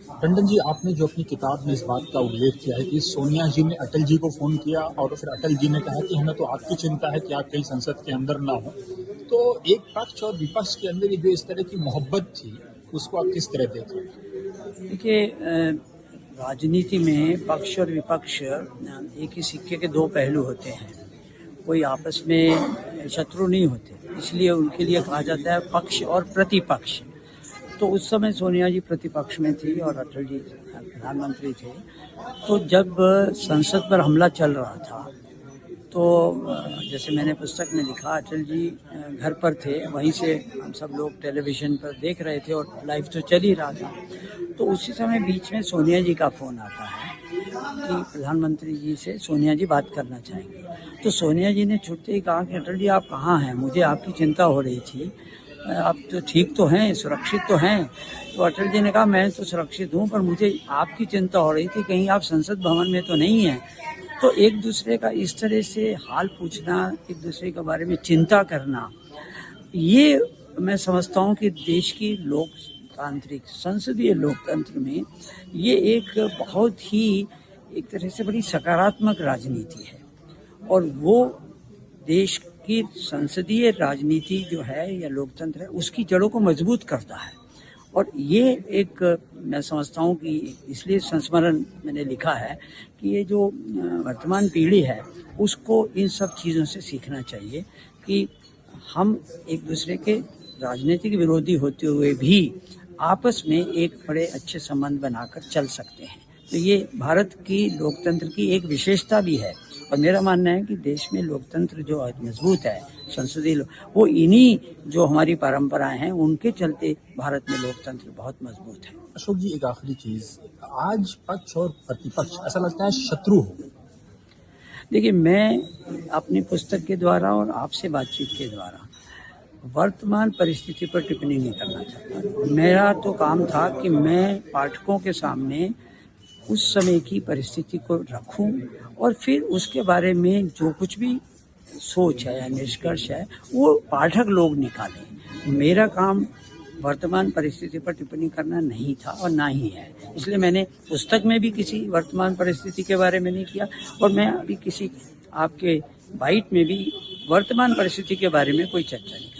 टंडन जी, आपने जो अपनी किताब में इस बात का उल्लेख किया है कि सोनिया जी ने अटल जी को फोन किया और फिर अटल जी ने कहा कि हमें तो आपकी चिंता है कि आप कहीं संसद के अंदर ना हो, तो एक पक्ष और विपक्ष के अंदर जो इस तरह की मोहब्बत थी, उसको आप किस तरह देख रहे हैं? देखिए, राजनीति में पक्ष और विपक्ष एक ही सिक्के के दो पहलू होते हैं। कोई आपस में शत्रु नहीं होते, इसलिए उनके लिए कहा जाता है पक्ष और प्रतिपक्ष। तो उस समय सोनिया जी प्रतिपक्ष में थी और अटल जी प्रधानमंत्री थे। तो जब संसद पर हमला चल रहा था तो जैसे मैंने पुस्तक में लिखा, अटल जी घर पर थे, वहीं से हम सब लोग टेलीविज़न पर देख रहे थे और लाइव तो चल ही रहा था। तो उसी समय बीच में सोनिया जी का फ़ोन आता है कि प्रधानमंत्री जी से सोनिया जी बात करना चाहेंगे। तो सोनिया जी ने छुट्टे ही कहा कि अटल जी आप कहाँ हैं, मुझे आपकी चिंता हो रही थी, आप तो ठीक तो हैं, सुरक्षित तो हैं। तो अटल जी ने कहा मैं तो सुरक्षित हूँ, पर मुझे आपकी चिंता हो रही थी, कहीं आप संसद भवन में तो नहीं हैं। तो एक दूसरे का इस तरह से हाल पूछना, एक दूसरे के बारे में चिंता करना, ये मैं समझता हूँ कि देश की लोकतांत्रिक संसदीय लोकतंत्र में ये एक बहुत ही एक तरह से बड़ी सकारात्मक राजनीति है। और वो देश की संसदीय राजनीति जो है या लोकतंत्र है, उसकी जड़ों को मजबूत करता है। और ये एक मैं समझता हूँ कि इसलिए संस्मरण मैंने लिखा है कि ये जो वर्तमान पीढ़ी है उसको इन सब चीज़ों से सीखना चाहिए कि हम एक दूसरे के राजनीतिक विरोधी होते हुए भी आपस में एक बड़े अच्छे संबंध बनाकर चल सकते हैं। तो ये भारत की लोकतंत्र की एक विशेषता भी है। और मेरा मानना है कि देश में लोकतंत्र जो आज मजबूत है, संसदीय वो इन्हीं जो हमारी परंपराएं हैं उनके चलते भारत में लोकतंत्र बहुत मजबूत है। अशोक जी, एक आखिरी चीज, आज पक्ष और प्रतिपक्ष ऐसा लगता है शत्रु हो गए। देखिए, मैं अपनी पुस्तक के द्वारा और आपसे बातचीत के द्वारा वर्तमान परिस्थिति पर टिप्पणी नहीं करना चाहता। मेरा तो काम था कि मैं पाठकों के सामने उस समय की परिस्थिति को रखूं और फिर उसके बारे में जो कुछ भी सोच है या निष्कर्ष है वो पाठक लोग निकालें। मेरा काम वर्तमान परिस्थिति पर टिप्पणी करना नहीं था और ना ही है। इसलिए मैंने पुस्तक में भी किसी वर्तमान परिस्थिति के बारे में नहीं किया और मैं अभी किसी आपके बाइट में भी वर्तमान परिस्थिति के बारे में कोई चर्चा नहीं।